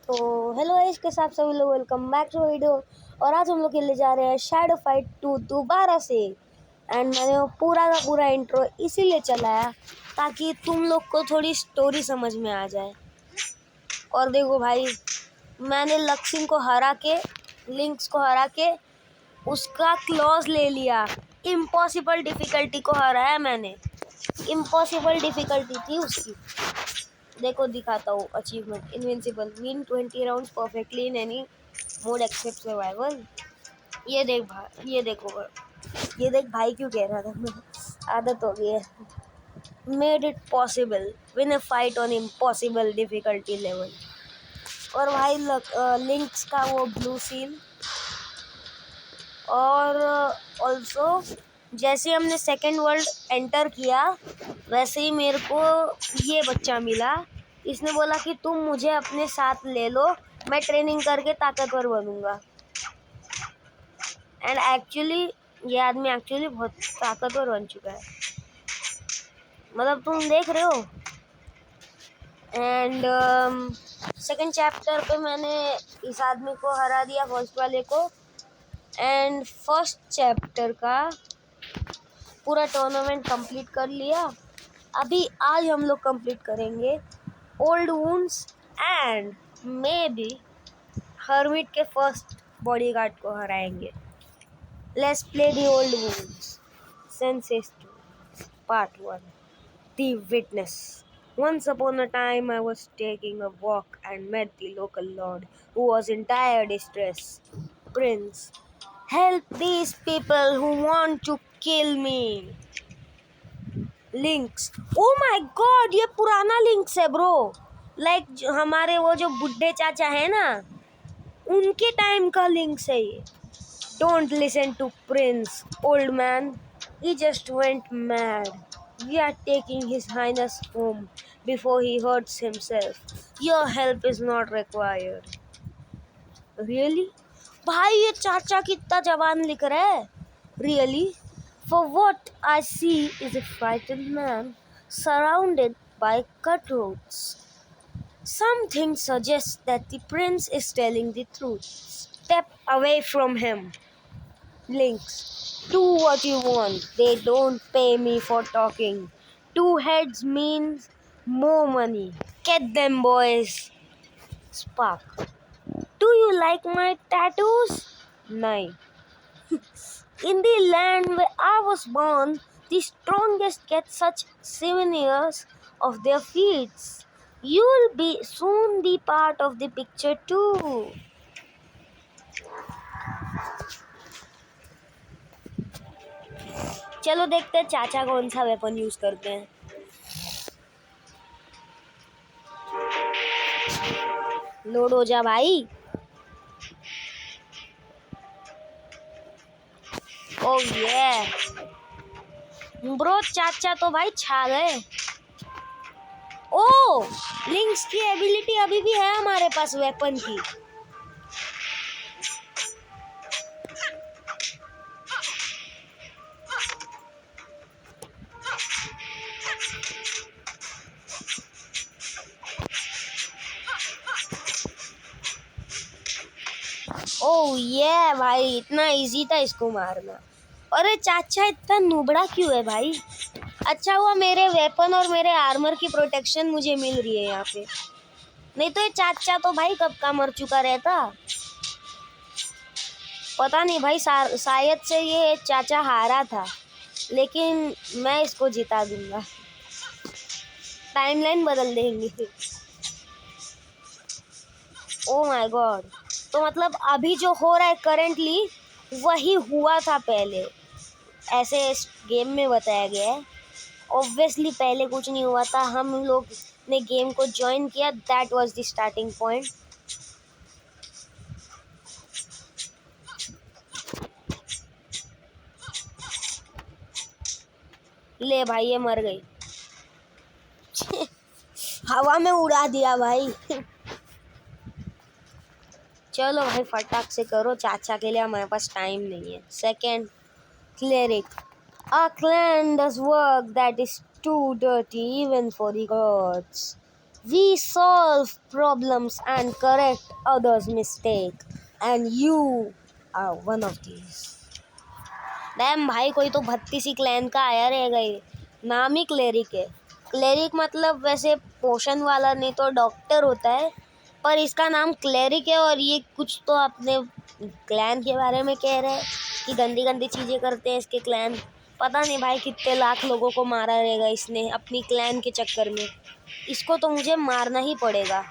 तो hello guys, के साथ सभी लोग वेलकम बैक टू वीडियो। और आज हम लोग खेलने जा रहे हैं शैडो फाइट 2 दोबारा से। एंड मैंने वो पूरा का पूरा इंट्रो इसीलिए चलाया ताकि तुम लोग को थोड़ी स्टोरी समझ में आ जाए। और देखो भाई, मैंने लक्ष्य को हरा के, लिंक्स को हरा के उसका क्लॉज ले लिया। इम्पॉसिबल डिफिकल्टी को हराया मैंने। इम्पॉसिबल डिफिकल्टी थी उसकी। देखो दिखाता हूँ achievement. Invincible, win 20 rounds perfectly in any mode except survival. ये देख भाई, ये देख भाई, क्यों कह रहा था मैं, आदत हो गई है। Made it possible, win a fight on impossible difficulty level. और भाई लिंक्स का वो ब्लू सील। और ऑल्सो जैसे हमने सेकेंड वर्ल्ड एंटर किया वैसे ही मेरे को ये बच्चा मिला। इसने बोला कि तुम मुझे अपने साथ ले लो, मैं ट्रेनिंग करके ताकतवर बनूंगा। एंड एक्चुअली ये आदमी एक्चुअली बहुत ताकतवर बन चुका है, मतलब तुम देख रहे हो। एंड सेकेंड चैप्टर पे मैंने इस आदमी को हरा दिया, फर्स्ट वाले को। एंड फर्स्ट चैप्टर का पूरा टूर्नामेंट कंप्लीट कर लिया। अभी आज हम लोग कंप्लीट करेंगे old wounds and maybe Hermit के फर्स्ट बॉडीगार्ड को हराएंगे। Let's play the old wounds senses 2 part 1 the witness. Once upon a time, I was taking a walk and met the local lord who was in dire distress. Prince, help these people who want to kill me. Links, O my God, ये पुराना links है bro. Like हमारे वो जो बुड्ढे चाचा है ना, उनके टाइम का लिंक्स है ये। Don't listen to prince, old man, he just went mad. We are taking his highness home before he hurts himself. Your help is not required. Really भाई, ये चाचा कितना जवान लिख रहा है। Really, for what I see is a frightened man surrounded by cutthroats. Something suggests that the prince is telling the truth. Step away from him. Links, do what you want. They don't pay me for talking. 2 heads means more money. Get them, boys. Spark, do you like my tattoos? No. In the land where I was born, the strongest get such souvenirs of their feats. You'll be soon be part of the picture too. चलो देखते हैं चाचा कौन सा weapon use करते हैं। Load हो जा भाई। ओह ये ब्रो, चाचा तो भाई छा गए। ओ, लिंक्स की एबिलिटी अभी भी है हमारे पास वेपन की। ओह ये भाई, इतना इजी था इसको मारना। अरे चाचा इतना नुबड़ा क्यों है भाई। अच्छा हुआ मेरे वेपन और मेरे आर्मर की प्रोटेक्शन मुझे मिल रही है यहाँ पे, नहीं तो ये चाचा तो भाई कब का मर चुका रहता। पता नहीं भाई, शायद से ये चाचा हारा था, लेकिन मैं इसको जिता दूंगा। टाइमलाइन बदल देंगे। ओ माय गॉड, तो मतलब अभी जो हो रहा है करेंटली वही हुआ था पहले, ऐसे इस गेम में बताया गया है। ऑब्वियसली पहले कुछ नहीं हुआ था, हम लोग ने गेम को ज्वाइन किया, that was the starting point. ले भाई, ये मर गई। हवा में उड़ा दिया भाई। चलो भाई फटाक से करो, चाचा के लिए हमारे पास टाइम नहीं है। Second cleric, a clan does work that is too dirty even for the gods. We solve problems and correct others' mistake, and you are one of these. Dam भाई, कोई तो 32 क्लैन का आया रहेगा ये। नाम ही क्लेरिक है। क्लेरिक मतलब वैसे पोशन वाला नहीं तो डॉक्टर होता है, पर इसका नाम क्लेरिक है। और ये कुछ तो अपने क्लैन के बारे में कह रहे हैं कि गंदी गंदी चीज़ें करते हैं इसके क्लैन। पता नहीं भाई कितने लाख लोगों को मारा रहेगा इसने अपनी क्लैन के चक्कर में। इसको तो मुझे मारना ही पड़ेगा।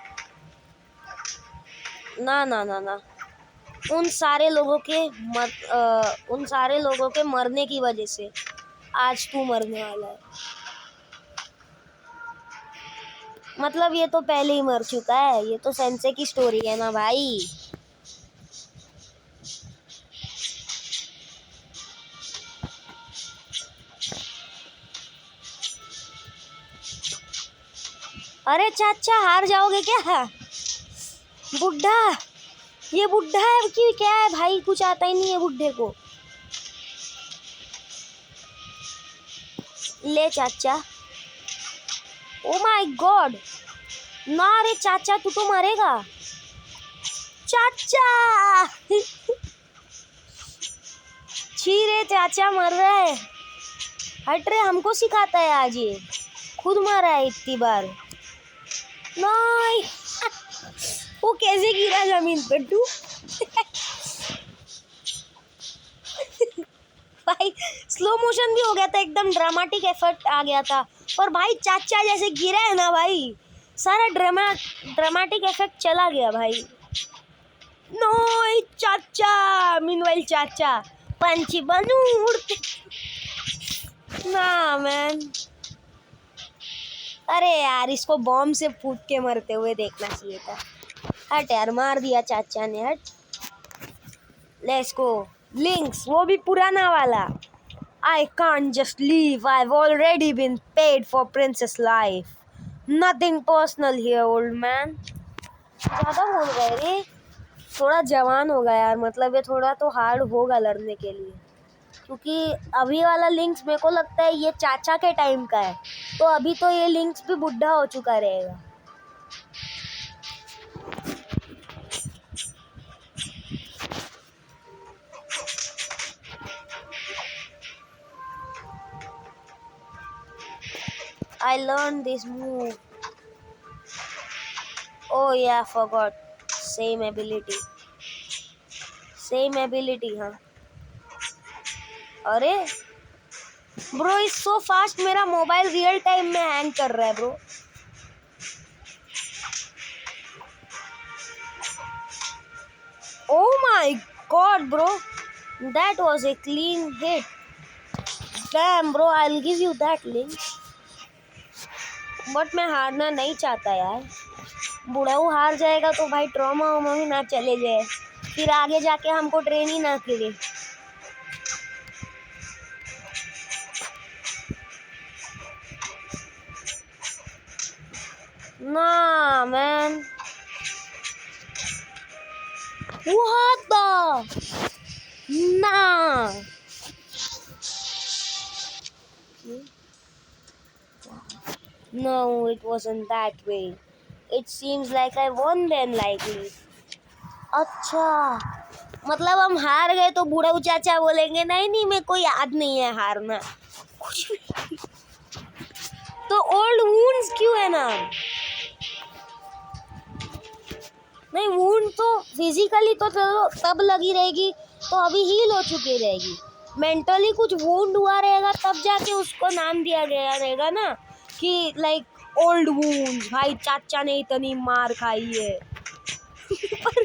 ना ना ना ना, उन सारे लोगों के मरने की वजह से आज तू मरने वाला है। मतलब ये तो पहले ही मर चुका है, ये तो सेंसे की स्टोरी है ना भाई। अरे चाचा, हार जाओगे क्या? बुढ़ा, ये बुढ़ा है कि क्या है भाई? कुछ आता ही नहीं है बुढ़े को। ले चाचा। ओ माय गॉड, ना रे चाचा, तू तो मरेगा चाचा। छी रे, चाचा मर रहा है। हट रे, हमको सिखाता है आज ये, खुद मारा है इतनी बार। नहीं, वो कैसे गिरा जमीन पर तू? भाई स्लो मोशन भी हो गया था, एकदम ड्रामेटिक इफेक्ट आ गया था। पर भाई चाचा जैसे गिरा है ना भाई, सारा ड्रामेटिक इफेक्ट चला गया भाई। नो चाचा, मीनवाइल चाचा पंछी बनू उड़ते ना मैन। अरे यार, इसको बॉम्ब से फूट के मरते हुए देखना चाहिए था। हट यार, मार दिया चाचा ने। हट, लेट्स गो। लिंक्स, वो भी पुराना वाला। I can't just leave. I've already been paid for Princess Life. Nothing personal here, old man. ज़्यादा बोल गए रे। थोड़ा जवान होगा यार, मतलब ये थोड़ा तो हार्ड होगा लड़ने के लिए, क्योंकि अभी वाला लिंक्स मेरे को लगता है ये चाचा के टाइम का है, तो अभी तो ये लिंक्स भी बुढ़ा हो चुका रहेगा। I learned this move. Oh yeah, forgot. Same ability. हाँ। अरे ब्रो, इज सो फास्ट। मेरा मोबाइल रियल टाइम में हैंग कर रहा है bro. Oh my god, bro. That was a clean hit. Damn, bro, I'll give you that link. But मैं हारना नहीं चाहता यार। बुढ़ाऊ हार जाएगा तो भाई ट्रॉमा वोमा भी ना चले जाए, फिर आगे जाके हमको ट्रेन ही ना करे। ना man, what the? Nah. No, it wasn't that way. It seems like I won then likely. अच्छा, मतलब हम हार गए तो बूढ़ा चाचा बोलेंगे नहीं नहीं मेरे को याद नहीं है हारना कुछ भी। तो ओल्ड वुंड्स क्यों है ना? नहीं, वुंड तो फिजिकली तो चलो तब लगी रहेगी, तो अभी हील हो चुकी रहेगी। मेंटली कुछ वुंड हुआ रहेगा तब जाके उसको नाम दिया गया रहेगा ना, कि लाइक ओल्ड वुंड। भाई चाचा ने इतनी मार खाई है। पर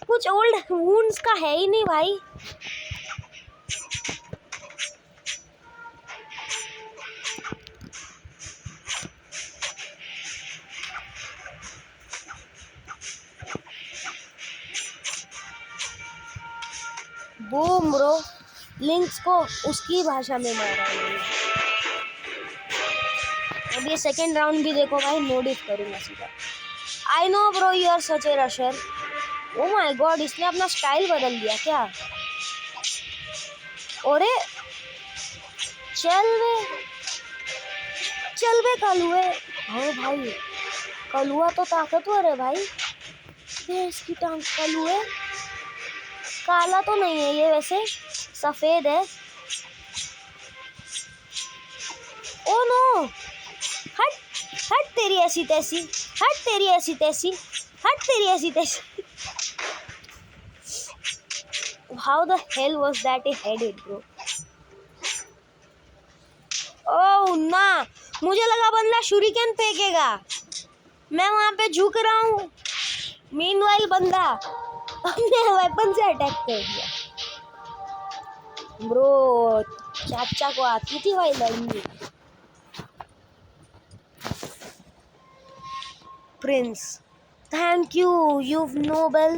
कुछ ओल्ड वुंड्स का है ही नहीं भाई। बूम ब्रो, लिंक्स को उसकी भाषा में मारा है। अब ये सेकेंड राउंड भी देखो भाई, नोटिस करूंगा सीधा। I know bro, you are such a rusher. Oh my god, इसने अपना स्टाइल बदल दिया क्या? अरे चल वे कालू है। हाँ भाई, कलुआ तो ताकतवर है भाई। ये इसकी टांग कलू है, काला तो नहीं है ये, वैसे सफेद है। ओ नो, हट हट तेरी ऐसी तैसी, हट तेरी ऐसी तैसी, हट तेरी ऐसी तैसी। How the hell was that a headed bro? ओह ना, मुझे लगा बंदा शूरिकेन फेंकेगा, मैं वहां पे झुक रहा हूँ। मीनवाइल बंदा अपने वेपन से अटैक कर दिया। ब्रो चाचा को आती थी भाई लड़नी। Prince, thank you, you've noble.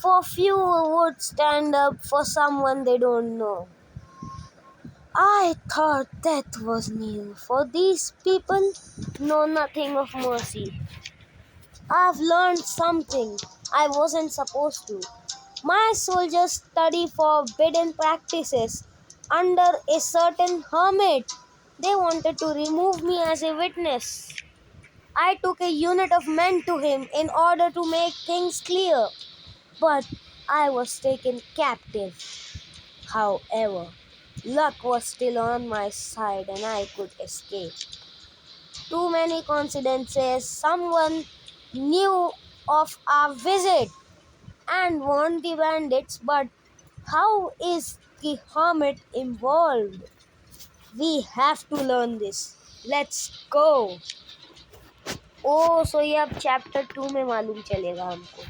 For few would stand up for someone they don't know. I thought death was near. For these people know nothing of mercy. I've learned something I wasn't supposed to. My soldiers study forbidden practices under a certain hermit. They wanted to remove me as a witness. I took a unit of men to him in order to make things clear, but I was taken captive. However, luck was still on my side and I could escape. Too many coincidences. Someone knew of our visit and warned the bandits, but how is the hermit involved? We have to learn this. Let's go. ओ सो ये अब chapter 2 में मालूम चलेगा हमको।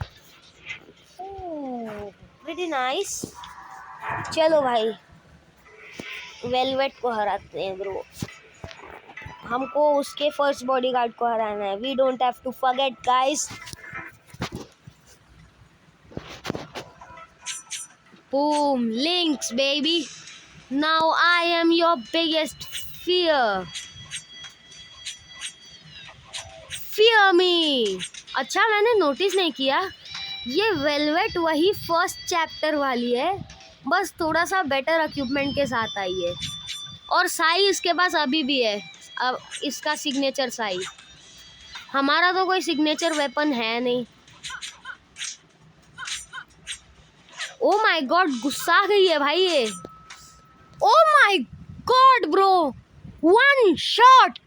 Pretty nice. चलो भाई velvet को हराते हैं ब्रो, हमको उसके फर्स्ट बॉडीगार्ड को हराना है। We don't have to forget guys. Boom, Lynx baby, now I am your biggest fear, fear me. अच्छा मैंने नोटिस नहीं किया, ये वेलवेट वही फर्स्ट चैप्टर वाली है, बस थोड़ा सा बेटर इक्विपमेंट के साथ आई है। और साई इसके पास अभी भी है, अब इसका सिग्नेचर साई। हमारा तो कोई सिग्नेचर वेपन है नहीं। ओ माय गॉड, गुस्सा गई है भाई ये। Oh my god bro, one shot.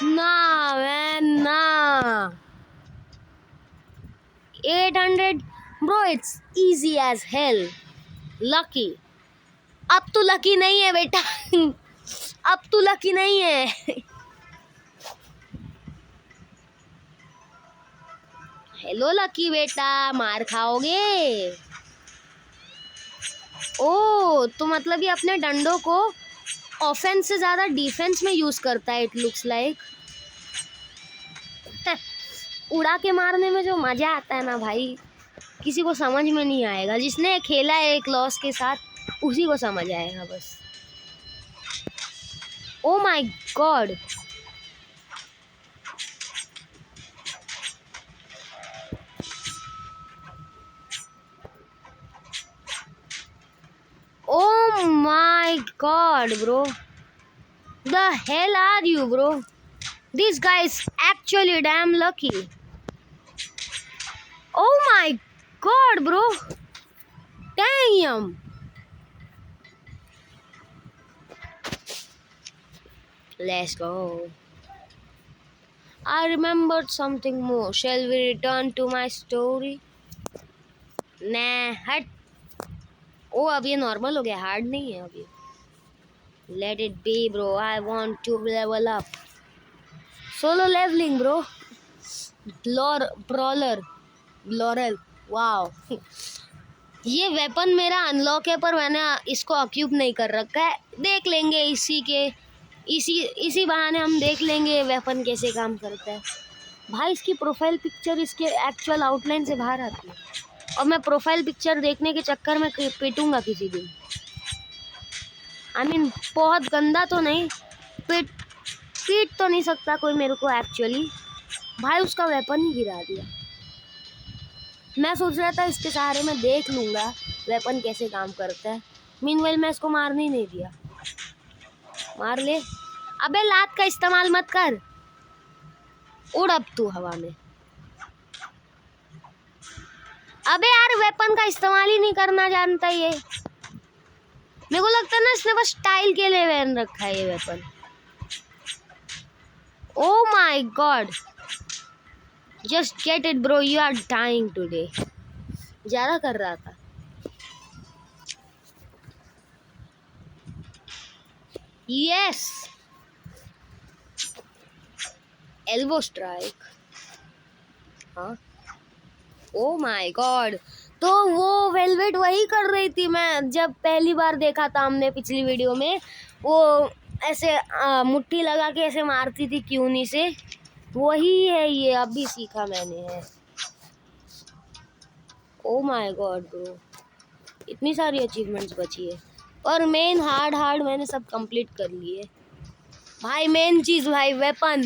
ना मैन ना, 800 bro, it's easy as hell. Lucky, अब तो लकी नहीं है बेटा, अब तो लकी नहीं है। हेलो लकी बेटा, मार खाओगे। ओ तो मतलब ये अपने डंडों को ऑफेंस से ज़्यादा डिफेंस में यूज़ करता है, इट लुक्स लाइक। उड़ा के मारने में जो मज़ा आता है ना भाई, किसी को समझ में नहीं आएगा। जिसने खेला है एक लॉस के साथ उसी को समझ आएगा बस। ओ my God, oh my god bro, the hell are you bro, this guy is actually damn lucky. Oh my god bro, damn. Let's go. I remembered something more. Shall we return to my story? Nah, हट। ओ अब ये normal हो गया, hard नहीं है अभी। Let it be bro, I want to level up. Solo leveling bro. Brawler, Laurel, wow. ये weapon मेरा अनलॉक है पर मैंने इसको अक्यूब नहीं कर रखा है। देख लेंगे इसी बहाने हम देख लेंगे वेपन कैसे काम करता है। भाई इसकी प्रोफाइल पिक्चर इसके एक्चुअल आउटलाइन से बाहर आती है और मैं प्रोफाइल पिक्चर देखने के चक्कर में पीटूंगा किसी दिन। आई मीन बहुत गंदा तो नहीं, पीट तो नहीं सकता कोई मेरे को एक्चुअली। भाई उसका वेपन ही गिरा दिया। मैं सोच रहा था इसके सहारे में देख लूँगा वेपन कैसे काम करता है। मीनवाइल मैं इसको मारने ही नहीं दिया। मार ले, अबे लात का इस्तेमाल मत कर। उड़ अब तू हवा में। अबे यार वेपन का इस्तेमाल ही नहीं करना जानता ये। मेरे को लगता है ना इसने बस स्टाइल के लिए पहन रखा है ये weapon. Oh my god, just get it bro, you are dying today. ज्यादा कर रहा था। Yes, elbow strike. हाँ, ओ माय गॉड, तो वो वेलवेट वही कर रही थी। मैं जब पहली बार देखा था हमने पिछली वीडियो में, वो ऐसे मुट्ठी लगा के ऐसे मारती थी क्यूनी से, वही है ये। अभी सीखा मैंने है। ओ माय गॉड ब्रो, इतनी सारी अचीवमेंट्स बची है। और मेन हार्ड मैंने सब कंप्लीट कर लिए भाई। मेन चीज भाई, weapon.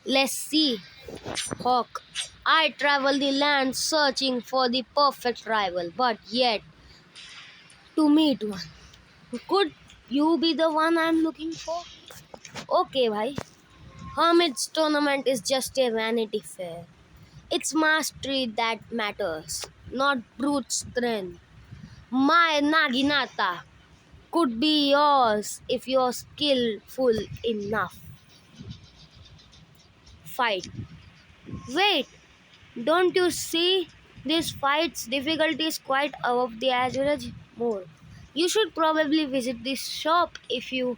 Let's see. Hawk, I travel the land searching for the perfect rival, but yet to meet one. Could you be the one I'm looking for? Okay, bhai. Hermit's tournament is just a vanity fair. It's mastery that matters, not brute strength. My Naginata could be yours if you're skillful enough. Fight. Wait, don't you see? This fight's difficulty is quite above the average more. You should probably visit this shop if you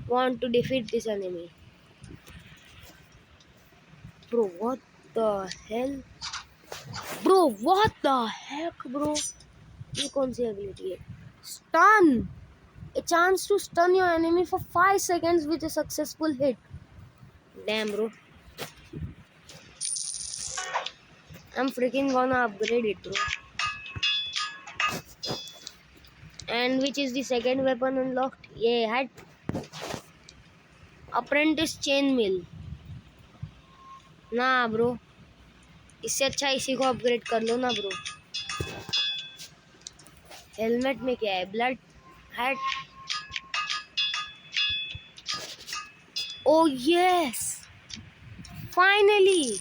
want to defeat this enemy. Bro, what the hell? Bro, what the heck, bro? ये कौन सी ability है? Stun! A chance to stun your enemy for 5 seconds with a successful hit. Damn, bro. I'm freaking gonna upgrade it, bro. And which is the second weapon unlocked? ये है apprentice chain मिल। ना bro, इससे अच्छा इसी को upgrade कर लो ना bro. Helmet में क्या है? Blood hat. ओ यस, फाइनली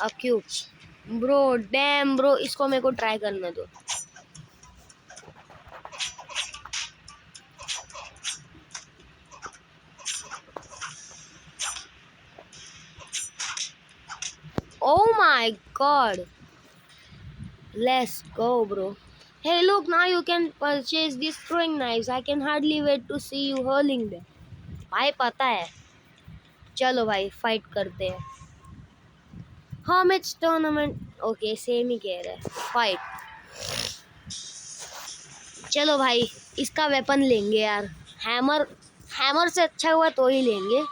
अ क्यूब। ब्रो डैम ब्रो, इसको मेरे को ट्राई करना दो। Oh my god, let's go bro. Hey look, now you can purchase these throwing knives. I can hardly wait to see you hurling them. भाई पता है, चलो भाई फाइट करते हैं। Hermit's tournament, ओके सेम ही कह रहा है। फाइट, चलो भाई इसका वेपन लेंगे यार। हैमर से अच्छा हुआ तो ही लेंगे।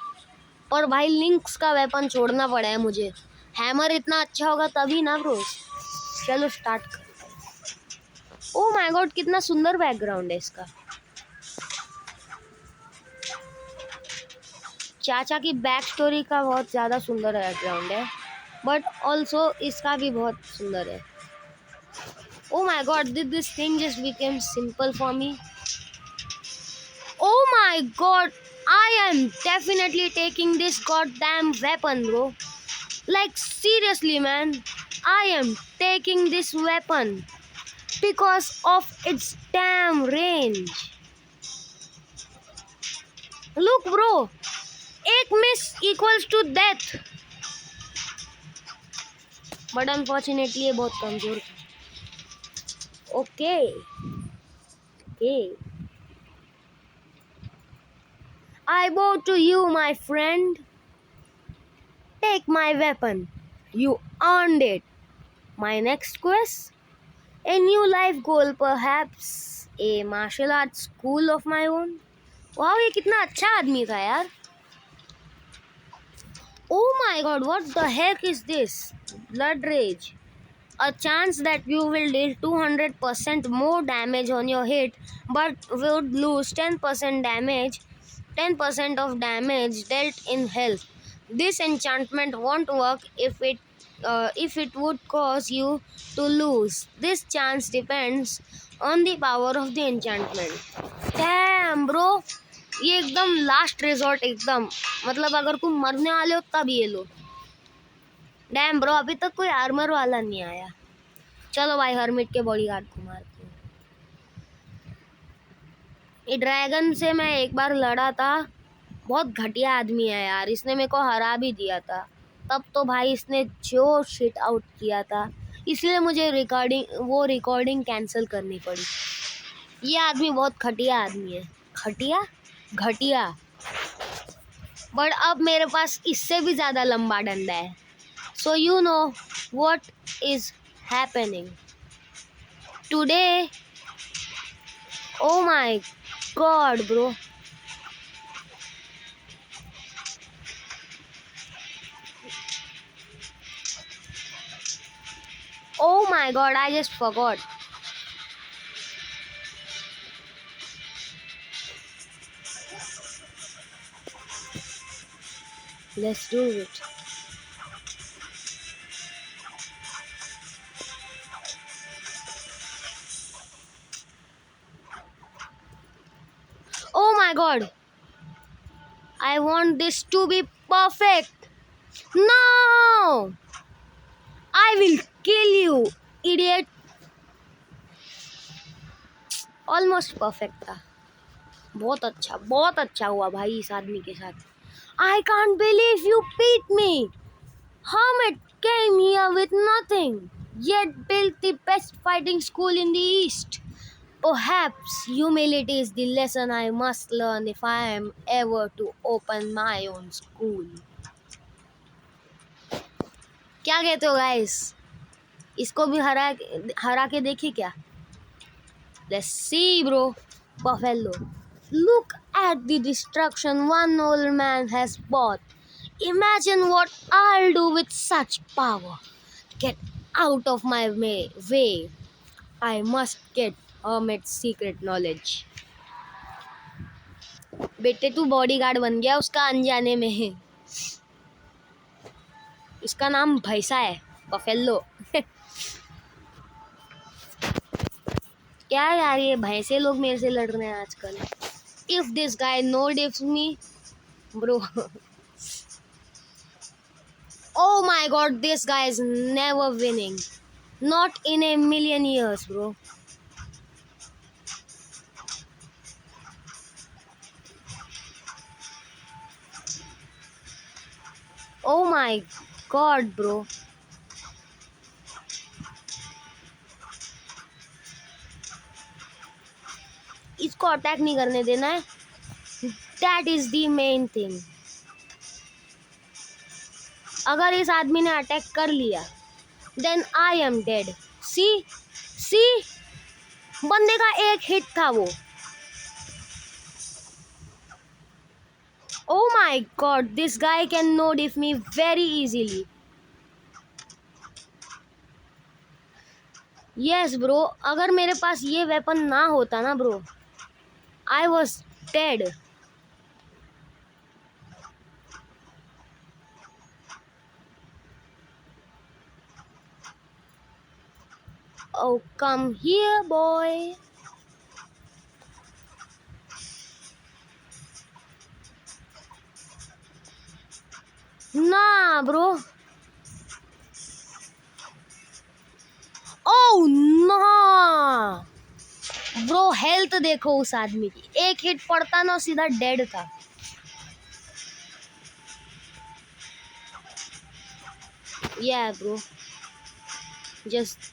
और भाई लिंक्स का वेपन छोड़ना पड़ा है मुझे। हैमर इतना अच्छा होगा तभी ना ब्रो। चलो स्टार्ट कर। ओ माय गॉड, कितना सुंदर बैकग्राउंड है इसका। चाचा की बैक स्टोरी का बहुत ज़्यादा सुंदर बैकग्राउंड है, बट ऑल्सो इसका भी बहुत सुंदर है। ओ my God, did this thing just became simple for me? O my God, I am definitely taking this goddamn weapon, bro. Like seriously, man, I am taking this weapon because of its damn range. Look, bro, एक miss equals to death. But unfortunately ये बहुत कमजोर था। Okay. I bow to you, my friend. Take my weapon. You earned it. My next quest? A new life goal, perhaps. A martial arts school of my own. Wow, ये कितना अच्छा आदमी था यार। Oh my god, what the heck is this? Blood Rage. A chance that you will deal 200% more damage on your hit, but would lose 10% of damage dealt in health. This enchantment won't work if it would cause you to lose. This chance depends on the power of the enchantment. Damn, bro. ये एकदम last resort, एकदम मतलब अगर तुम मरने वाले हो तब ये लो। डैम ब्रो, अभी तक कोई आर्मर वाला नहीं आया। चलो भाई हर्मिट के बॉडीगार्ड को मारते हैं। ये ड्रैगन से मैं एक बार लड़ा था, बहुत घटिया आदमी है यार, इसने मेरे को हरा भी दिया था। तब तो भाई इसने जो शिट आउट किया था, इसलिए मुझे रिकॉर्डिंग कैंसिल करनी पड़ी। ये आदमी बहुत घटिया आदमी है। घटिया घटिया। बट अब मेरे पास इससे भी ज़्यादा लंबा डंडा है। So you know what is happening today. O my god bro, oh my god, I just forgot. Let's do it. Oh my god, I want this to be perfect. No, I will kill you, idiot. Almost perfect था। बहुत अच्छा हुआ भाई इस आदमी के साथ। I can't believe you beat me. Hermit came here with nothing, yet built the best fighting school in the East. Perhaps humility is the lesson I must learn if I am ever to open my own school. क्या कहते हो guys? इसको भी हरा के देखिए क्या? Let's see bro. Buffalo. Look at the destruction one old man has bought. Imagine what I'll do with such power. Get out of my way. I must get Hermit's secret knowledge. बेटे तू bodyguard बन गया उसका अनजाने में है। इसका नाम भैंसा है, बफेलो। क्या यार ये भैंसे लोग मेरे से लड़ रहे हैं आजकल। If this guy no diffs me bro. Oh my god, this guy is never winning. Not in a million years, bro. Oh my god, bro. इसको अटैक नहीं करने देना है। That is the main thing. अगर इस आदमी ने attack कर लिया, then I am dead. See, बंदे का एक हिट था वो। Oh my god, this guy can no-diff me very easily. Yes bro, अगर मेरे पास ये वेपन ना होता ना bro, I was dead. Oh, come here, boy. Nah, bro. Oh, nah. Bro health देखो उस आदमी की, एक हिट पड़ता ना सीधा डेड था। Yeah, bro. Just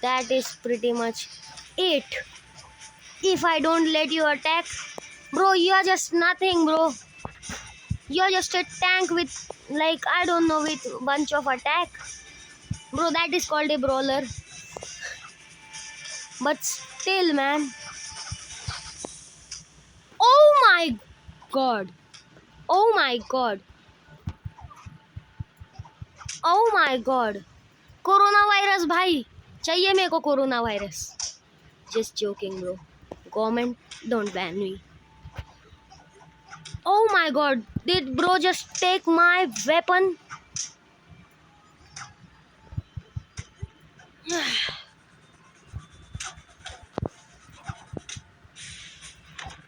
that is pretty much it. If I don't let you attack, bro, you are just nothing, bro. You are just a tank with, like, I don't know, with bunch of attack. Bro, that is called a brawler. But still, man. Oh my god. Oh my god. Oh my god. Corona virus भाई, चाहिए मेरे को corona virus. Just joking, bro. Government, don't ban me. Oh my god, did bro just take my weapon?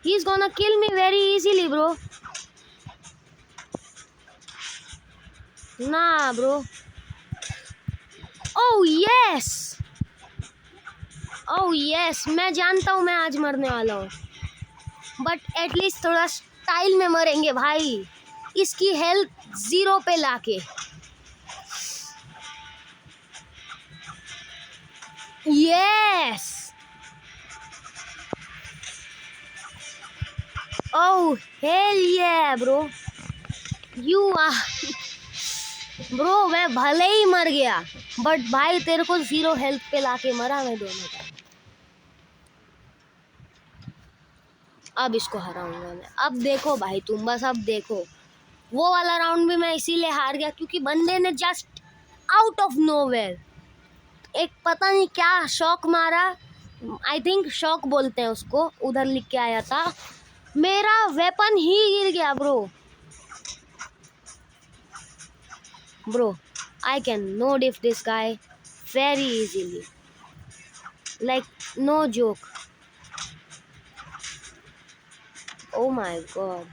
He's is gonna kill me very easily, bro. Nah, bro. Oh yes. Oh yes, मैं जानता हूँ मैं आज मरने वाला हूँ, but at least थोड़ा style में मरेंगे भाई, इसकी हेल्थ 0 पे लाके। यस। ओह हेल ये ब्रो, यू आर ब्रो। मैं भले ही मर गया, बट भाई तेरे को 0 हेल्थ पे लाके मरा मैं दोनों का। अब इसको हराऊंगा मैं। अब देखो भाई तुम, बस अब देखो। वो वाला राउंड भी मैं इसीलिए हार गया क्योंकि बंदे ने जस्ट आउट ऑफ नोवेयर एक पता नहीं क्या शॉक मारा, आई थिंक शॉक बोलते हैं उसको, उधर लिख के आया था, मेरा वेपन ही गिर गया bro. I can no diff this guy very easily, like no joke. Oh my God,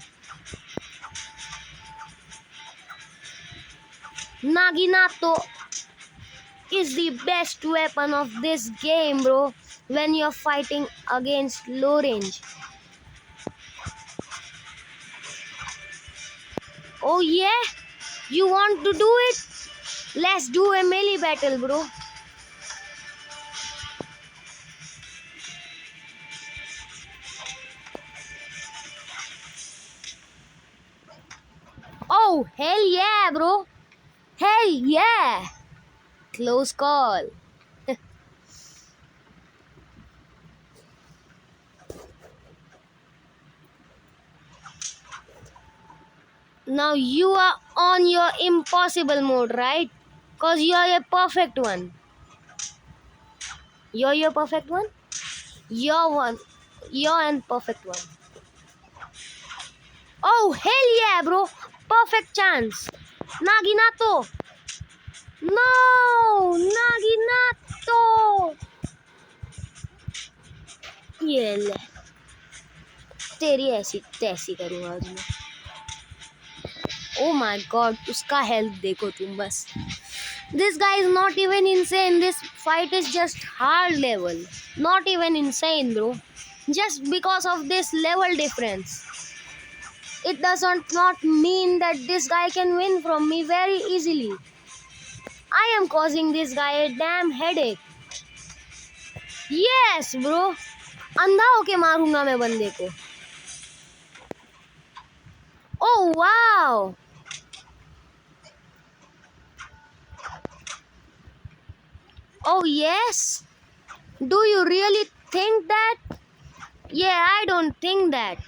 naginata is the best weapon of this game, bro, when you're fighting against low range. Oh yeah, you want to do it? Let's do a melee battle, bro. Oh hell yeah, bro, hell yeah, close call. Now you are on your impossible mode, right? Cause you're a perfect one. You're your perfect one? You're one. You're an perfect one. Oh hell yeah, bro. Perfect chance. Naginato. No, Naginato. ये ले, तेरी ऐसी तैसी करूँगा आज मैं। Oh my God, उसका health देखो तुम बस। This guy is not even insane. This fight is just hard level. Not even insane, bro. Just because of this level difference, it does not mean that this guy can win from me very easily. I am causing this guy a damn headache. Yes, bro. अंधा होके मारूंगा मैं बंदे को। Oh wow. Oh yes. Do you really think that? Yeah, I don't think that.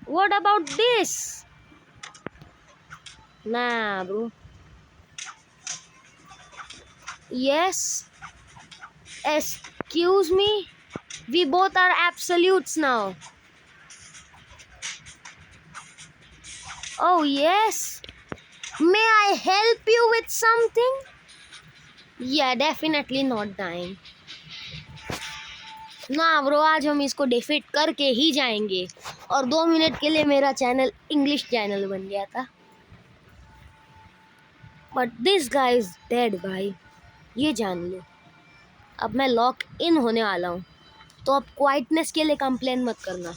What about this? Nah, bro. Yes. Excuse me. We both are absolutes now. Oh yes. May I help you with something? Yeah, definitely not dying. ना bro, आज हम इसको defeat करके ही जाएंगे। और 2 minute के लिए मेरा चैनल इंग्लिश चैनल बन गया था, but this guy is dead भाई, ये जान लो। अब मैं लॉक इन होने वाला हूँ, तो अब क्वाइटनेस के लिए कंप्लेन मत करना।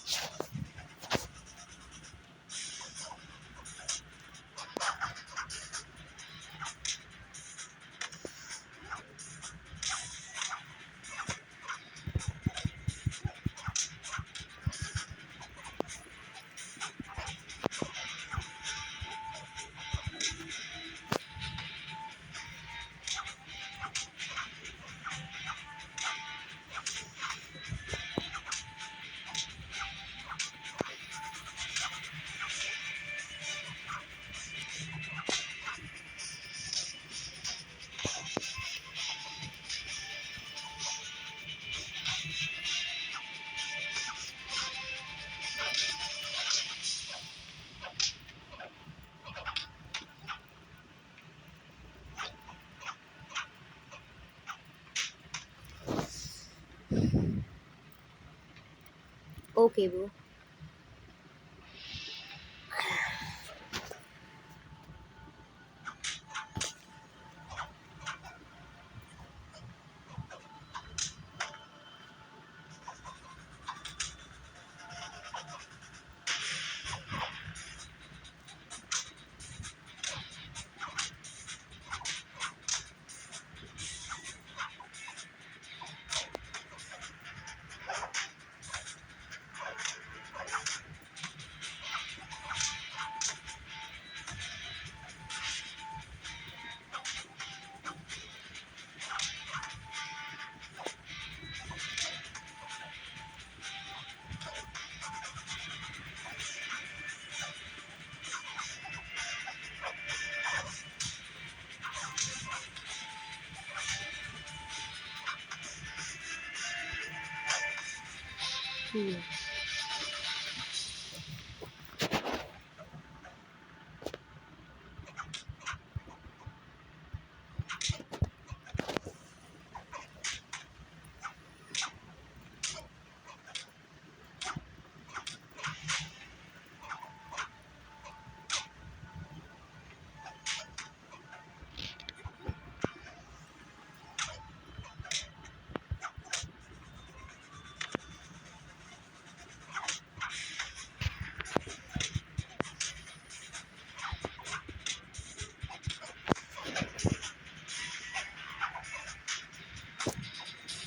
okay, bro.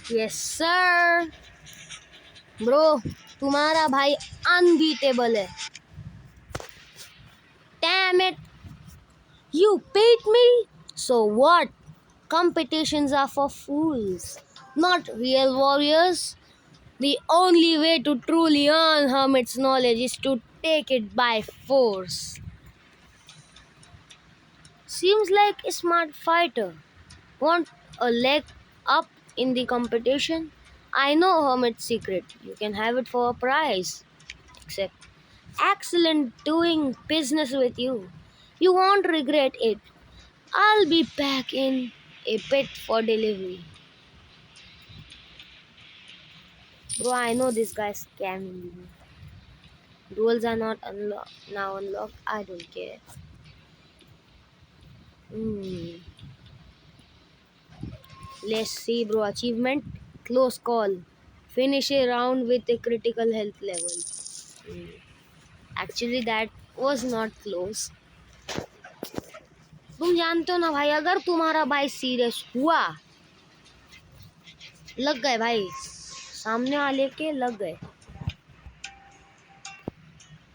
Yes sir, bro, तुम्हारा भाई अनबीटेबल है. Damn it, you beat me. So what? Competitions are for fools, not real warriors. The only way to truly earn Hermit's knowledge is to take it by force. Seems like a smart fighter. Want a leg up in the competition? I know Hermit's secret. You can have it for a prize. Except, excellent doing business with you. You won't regret it. I'll be back in a bit for delivery. Bro, I know this guy's scamming me. Duels are not now unlocked. I don't care. Let's see, bro. Achievement. Close call. Finish a round with a critical health level. Actually, that was not close. तुम जानते हो ना भाई, अगर तुम्हारा भाई serious हुआ, लग गए भाई, सामने वाले के लग गए,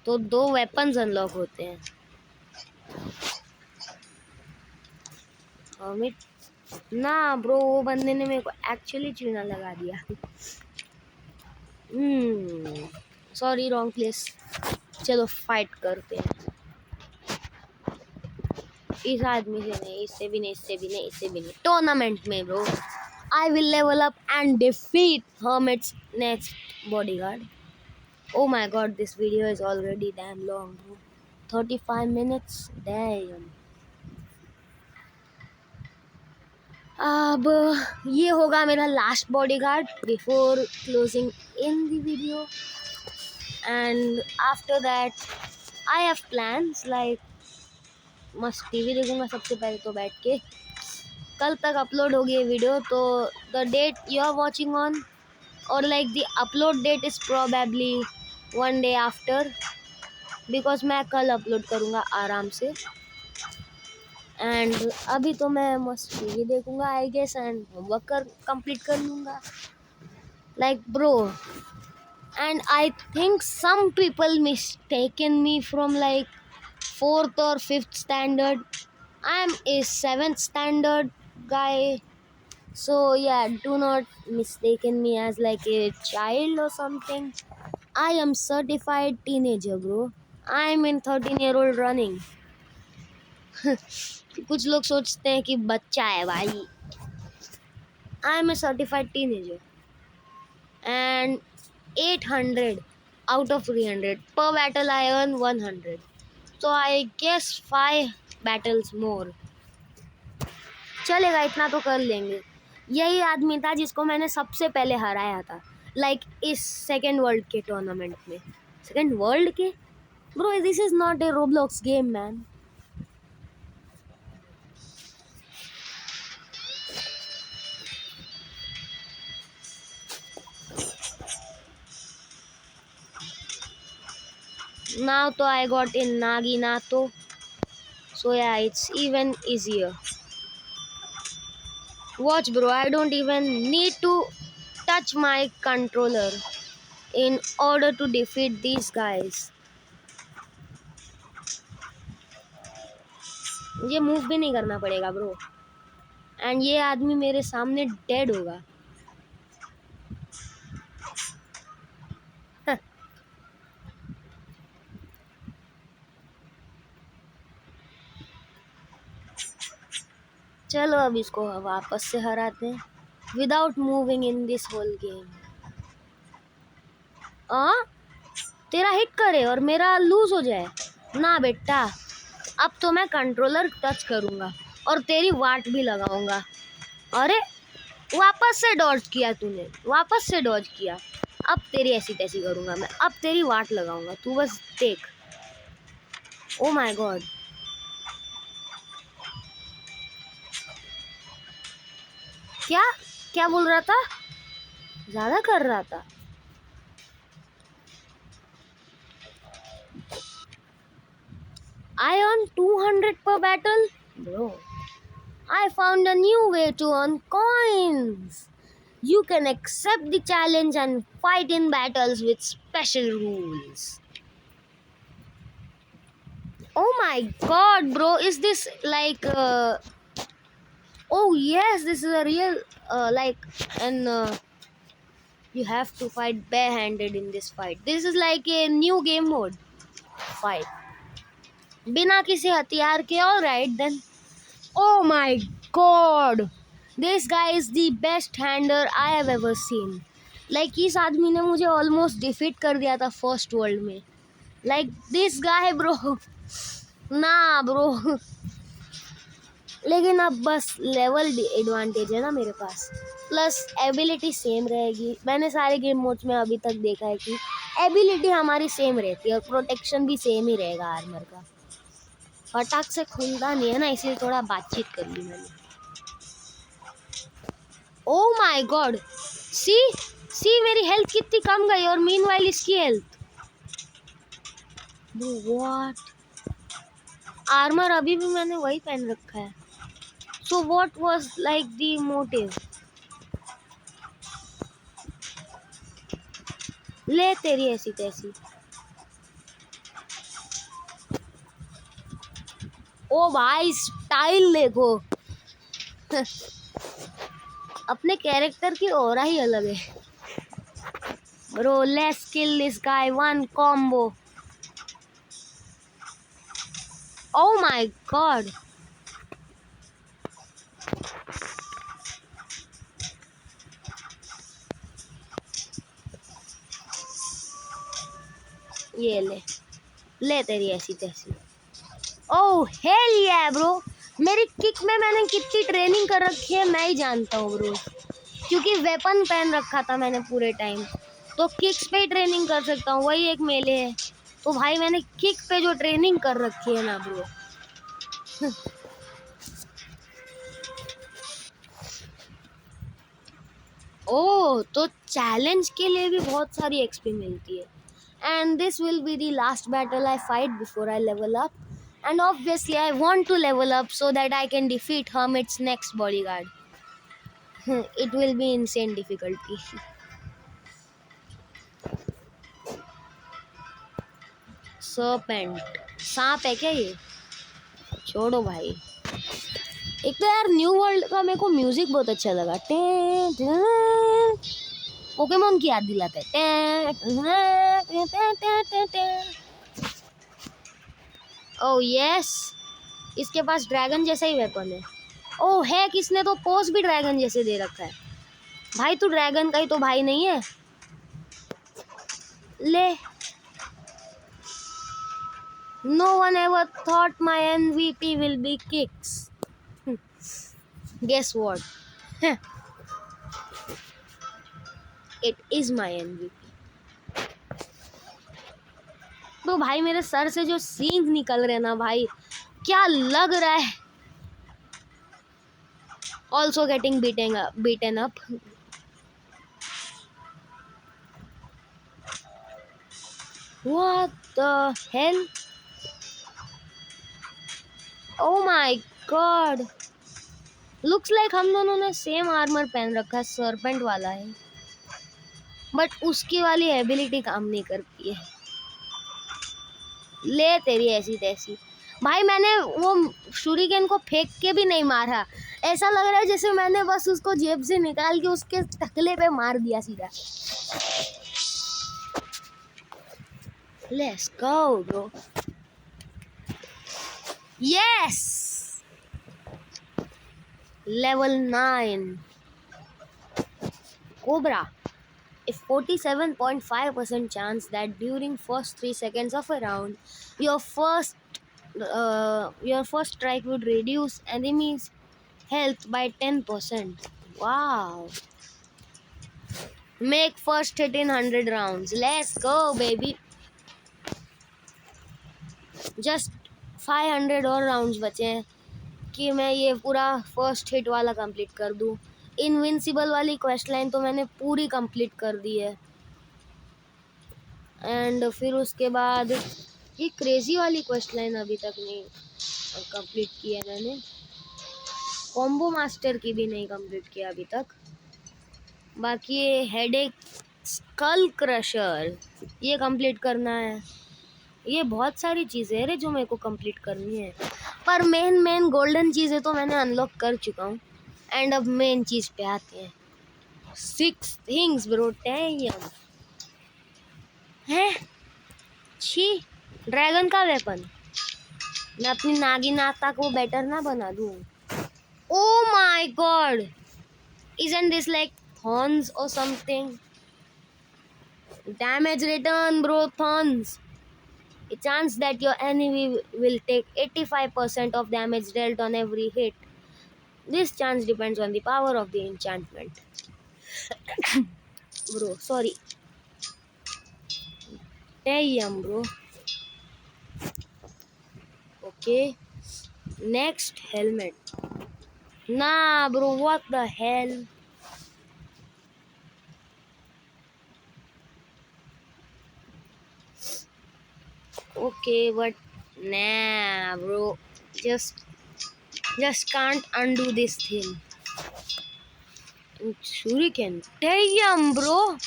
तो 2 वेपन्स अनलॉक होते हैं. ना ब्रो, वो बंदे ने मेरे को एक्चुअली चूना लगा दिया. Sorry, wrong place. चलो फाइट करते हैं. इस आदमी से नहीं, इससे भी नहीं, इससे भी नहीं, इससे भी नहीं. टूर्नामेंट में bro, I will level up and defeat Hermit's next bodyguard. Oh my god, this video is already damn long, bro. 35 minutes, damn. अब ये होगा मेरा last bodyguard before closing in the video. And after that I have plans like मस्त TV देखूंगा सबसे पहले तो बैठ के. कल तक अपलोड होगी ये वीडियो, तो the date you are watching on or like the upload date is probably 1 day after, because मैं कल अपलोड करूँगा आराम से. एंड अभी तो मैं मस्त टीवी देखूंगा I guess, and homework complete कर लूँगा like bro. And I think some people mistaken me from like 4th or 5th standard. I am a 7th standard guy, so yeah, do not mistaken me as like a child or something. I am certified teenager, bro. I am in 13-year-old running. कुछ लोग सोचते हैं कि बच्चा है भाई. I am a certified teenager and 800 out of 300 per battle I earn 100, so I guess 5 battles more. चलेगा, इतना तो कर लेंगे. यही आदमी था जिसको मैंने सबसे पहले हराया था. लाइक इस सेकेंड वर्ल्ड के टूर्नामेंट में। सेकेंड वर्ल्ड के bro, this is not a Roblox game man. Now to I got in Naginato, so yeah, it's even easier. Watch bro, I don't even need to touch my controller in order to defeat these guys. ये move भी नहीं करना पड़ेगा bro, and ये आदमी मेरे सामने dead होगा। चलो अब इसको वापस से हराते हैं without moving in this whole game. तेरा हिट करे और मेरा लूज हो जाए ना बेटा। अब तो मैं कंट्रोलर टच करूंगा और तेरी वाट भी लगाऊंगा। अरे वापस से डॉज किया तूने, वापस से डॉज किया। अब तेरी ऐसी तैसी करूंगा मैं, अब तेरी वाट लगाऊंगा, तू बस देख। ओ माय गॉड, क्या क्या बोल रहा था? ज्यादा कर रहा था। I earn 200 per battle? Bro, I found a new way to earn coins. You can accept the challenge and fight in battles with special rules. Oh my god, bro, is this like oh yes, this is a real and you have to fight barehanded in this fight. This is like a new game mode fight. बिना किसी हथियार के। All right then. Oh my god, this guy is the best hander I have ever seen. Like इस आदमी ने मुझे almost defeat कर दिया था फर्स्ट वर्ल्ड में। लाइक दिस गाय ब्रो, ना ब्रो। लेकिन अब बस लेवल एडवांटेज है ना मेरे पास, प्लस एबिलिटी सेम रहेगी। मैंने सारे गेम मोड्स में अभी तक देखा है कि एबिलिटी हमारी सेम रहती है और प्रोटेक्शन भी सेम ही रहेगा आर्मर का। फटाक से खुलता नहीं है ना, इसलिए थोड़ा बातचीत कर ली मैंने। ओ माय गॉड, सी मेरी हेल्थ कितनी कम गई और मीनवाइल इसकी हेल्थ। व्हाट, आर्मर अभी भी मैंने वही पहन रखा है। So what was like the motive? ले तेरी ऐसी तैसी। ओ भाई स्टाइल देखो। अपने कैरेक्टर की ऑरा ही अलग है bro. Let's kill this guy, one combo. O my God, ये ले तेरी ऐसी तैसी। ओह हेल या ब्रो, मेरी किक में मैंने कितनी ट्रेनिंग कर रखी है मैं ही जानता हूँ ब्रो, क्योंकि वेपन पहन रखा था मैंने पूरे टाइम, तो किक्स पे ही ट्रेनिंग कर सकता हूँ। वही एक मेले है, तो भाई मैंने किक पे जो ट्रेनिंग कर रखी है ना ब्रो। ओह, तो चैलेंज के लिए भी बहुत सारी एक्सपी मिलती है। And this will be the last battle I fight before I level up, and obviously I want to level up so that I can defeat Hermit's next bodyguard. It will be insane difficulty. Serpent, सांप है क्या ये? छोड़ो भाई। एक तो यार new world का मेरे को म्यूजिक बहुत अच्छा लगा। पोकेमोन की याद दिलाता है। ओह यस, इसके पास ड्रैगन जैसा ही वेपन है। ओह है, किसने तो पोज भी ड्रैगन जैसे दे रखा है। भाई तू ड्रैगन का ही तो भाई नहीं है। ले, no one ever thought my MVP will be kicks. Guess what? It is my MVP। तो भाई मेरे सर से जो सींग निकल रहे ना भाई, क्या लग रहा है। Also getting beaten up। What the hell? Oh my god! Looks like हम दोनों ने सेम आर्मर पहन रखा है, सर्पेंट वाला है, बट उसकी वाली एबिलिटी काम नहीं करती है। ले तेरी ऐसी तैसी। भाई मैंने वो शूरिकेन को फेंक के भी नहीं मारा, ऐसा लग रहा है जैसे मैंने बस उसको जेब से निकाल के उसके टकले पे मार दिया सीधा। Let's go bro। Yes! Level 9 Cobra। A 47.5% chance that during first 3 seconds of a round, your first strike would reduce enemies' health by 10%. Wow! Make first hit in 100 rounds. Let's go, baby. Just 500 और rounds बचे हैं कि मैं ये पूरा first hit वाला complete कर दूँ। इनविंसिबल वाली क्वेस्ट लाइन तो मैंने पूरी कंप्लीट कर दी है, एंड फिर उसके बाद ये क्रेजी वाली क्वेस्ट लाइन अभी तक नहीं कंप्लीट की है मैंने। कॉम्बो मास्टर की भी नहीं कंप्लीट किया अभी तक। बाकी ये हेडेक स्कल क्रशर ये कंप्लीट करना है। ये बहुत सारी चीज़ें हैं जो मेरे को कंप्लीट करनी है, पर मेन गोल्डन चीज़ें तो मैंने अनलॉक कर चुका हूँ। एंड अब मेन चीज़ पे आते हैं। 6 थिंग्स ब्रो। डैम है छी, ड्रैगन का वेपन। मैं अपनी नागिनाता को बेटर ना बना दूँ। ओ my God, isn't this like thorns or something? Damage return bro, thorns। A chance that your enemy will take 85% of damage dealt on every hit. This chance depends on the power of the enchantment। Bro, sorry। Damn bro। Okay, next helmet। Nah bro, what the hell? Okay, but nah bro, just can't undo this thing। Shuriken, damn bro,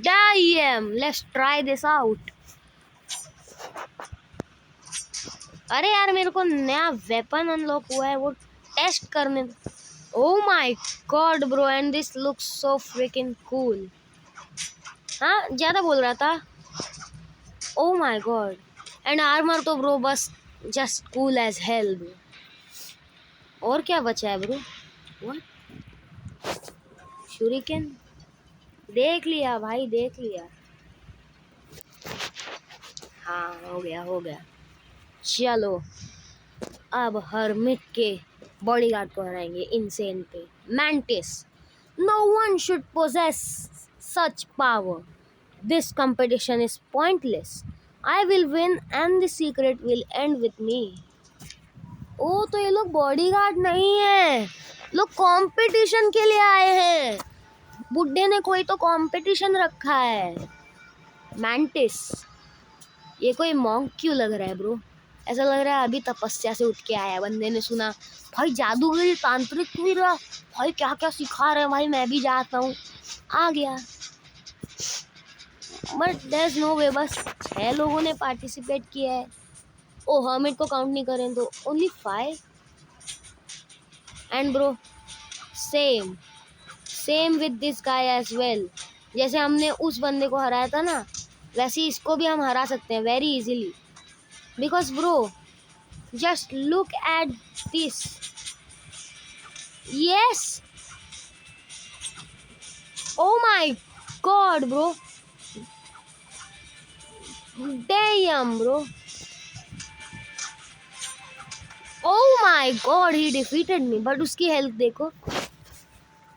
damn, let's try this out। अरे यार मेरे को नया weapon unlock हुआ है, वो test करने। Oh my god bro, and this looks so freaking cool. हाँ ज़्यादा बोल रहा था। Oh my god, and armour तो ब्रो बस just cool as hell bro. और क्या बचा है ब्रो? व्हाट? शूरिकेन देख लिया भाई, देख लिया। हाँ हो गया। चलो अब हर्मिट के बॉडीगार्ड को हराएंगे, इनसेन पे। Mantis, no one should possess such power. This competition is pointless. I will win and the secret will end with me. Oh तो ये लोग बॉडीगार्ड नहीं है, लोग कंपटीशन के लिए आए हैं। बुड्ढे ने कोई तो कंपटीशन रखा है। मैंटिस, ये कोई मॉन्क क्यों लग रहा है ब्रो? ऐसा लग रहा है अभी तपस्या से उठ के आया। बंदे ने सुना भाई जादूगरी तांत्रिक भी रहा भाई, क्या क्या सिखा रहे हैं भाई, मैं भी जाता हूँ, आ गया। बट देयर इज नो वे, बस 6 लोगों ने पार्टिसिपेट किया है। ओ हर्मिट को काउंट नहीं करें तो only 5। And bro same with this guy as well. जैसे हमने उस बंदे को हराया था ना, वैसे ही इसको भी हम हरा सकते हैं very easily. Because bro, just look at this। Yes! Oh my god bro, damn bro, oh my god he defeated me। but उसकी हेल्थ देखो,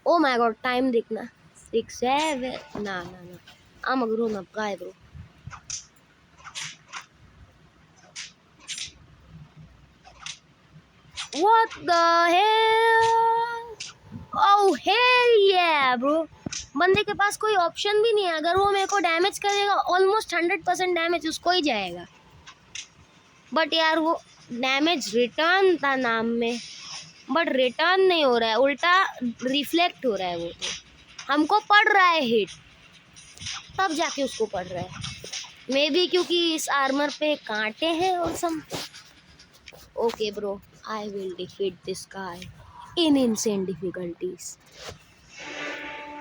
oh my god, टाइम देखना 6 7 ना ना ना I'm a grown up guy bro. What the hell? Oh hell yeah bro. बंदे के पास कोई option भी नहीं है, अगर वो मेरे को डैमेज करेगा ऑलमोस्ट 100% डैमेज उसको ही जाएगा। बट यार वो डैमेज रिटर्न था नाम में, बट रिटर्न नहीं हो रहा है, उल्टा रिफ्लेक्ट हो रहा है। वो तो हमको पड़ रहा है हिट, तब जाके उसको पड़ रहा है। मे बी क्योंकि इस आर्मर पे कांटे हैं और सम। Okay bro, I will defeat this guy in insane difficulties.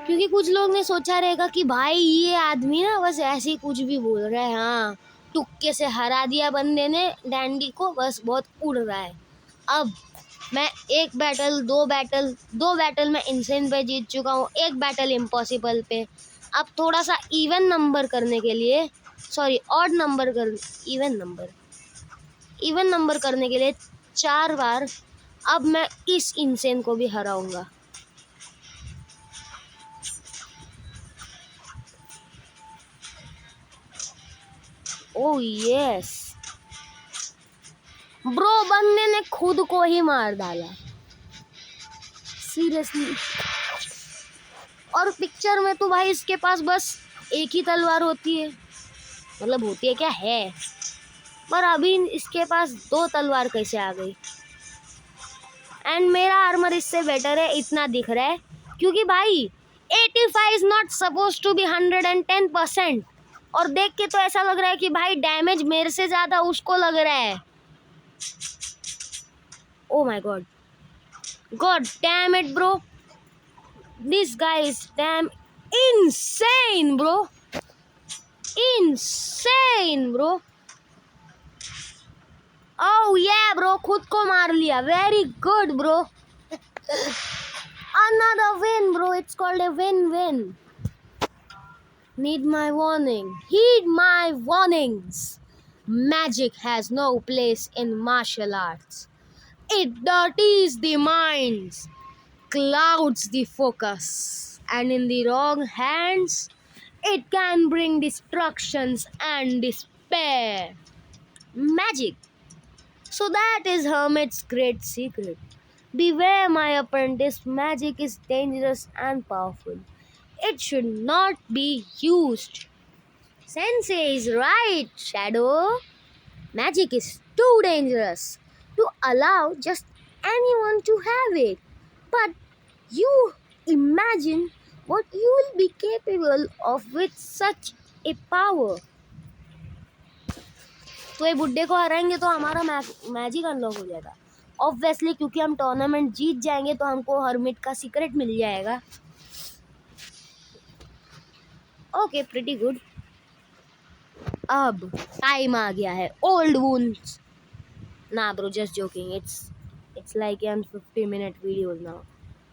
क्योंकि कुछ लोग ने सोचा रहेगा कि भाई ये आदमी ना बस ऐसे ही कुछ भी बोल रहा है, हाँ तुक्के से हरा दिया बंदे ने डैंडी को, बस बहुत उड़ रहा है। अब मैं दो बैटल मैं इनसेन पे जीत चुका हूँ, एक बैटल इम्पॉसिबल पे। अब थोड़ा सा इवन नंबर करने के लिए, सॉरी ऑड नंबर कर, इवन नंबर करने के लिए 4 बार अब मैं इस इनसेन को भी हराऊंगा। ओह यस ब्रो, बंदे ने खुद को ही मार डाला सीरियसली। और पिक्चर में तो भाई इसके पास बस एक ही तलवार होती है, मतलब होती है क्या है, पर अभी इसके पास 2 तलवार कैसे आ गई। एंड मेरा आर्मर इससे बेटर है, इतना दिख रहा है क्योंकि भाई 85 is not suppose to be 110%। और देख के तो ऐसा लग रहा है कि भाई डैमेज मेरे से ज़्यादा उसको लग रहा है। Oh my god. God damn it, bro. This guy is damn insane, bro. Insane, bro. Oh yeah, bro. खुद को मार लिया. Very good, bro. Another win, bro. It's called a win-win. Need my warning. Heed my warnings. Magic has no place in martial arts. It dirties the minds, clouds the focus, and in the wrong hands, it can bring destructions and despair. Magic. So that is Hermit's great secret. Beware, my apprentice, magic is dangerous and powerful. It should not be used. Sensei is right, Shadow. Magic is too dangerous to allow just anyone to have it. But you imagine what you will be capable of with such a power. तो ये बुड्ढे को हराएंगे तो हमारा magic unlock हो जाएगा obviously, क्योंकि हम टूर्नामेंट जीत जाएंगे तो हमको हर्मिट का सीक्रेट मिल जाएगा। Okay, pretty good. अब टाइम आ गया है ओल्ड वुंड्स। ना bro, just joking, it's like an 50-minute video now.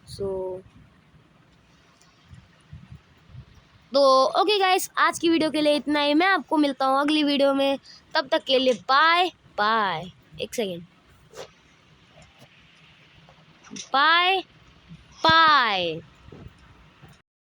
So तो ओके गाइस, आज की वीडियो के लिए इतना ही। मैं आपको मिलता हूँ अगली वीडियो में, तब तक के लिए बाय बाय। एक सेकेंड, बाय बाय।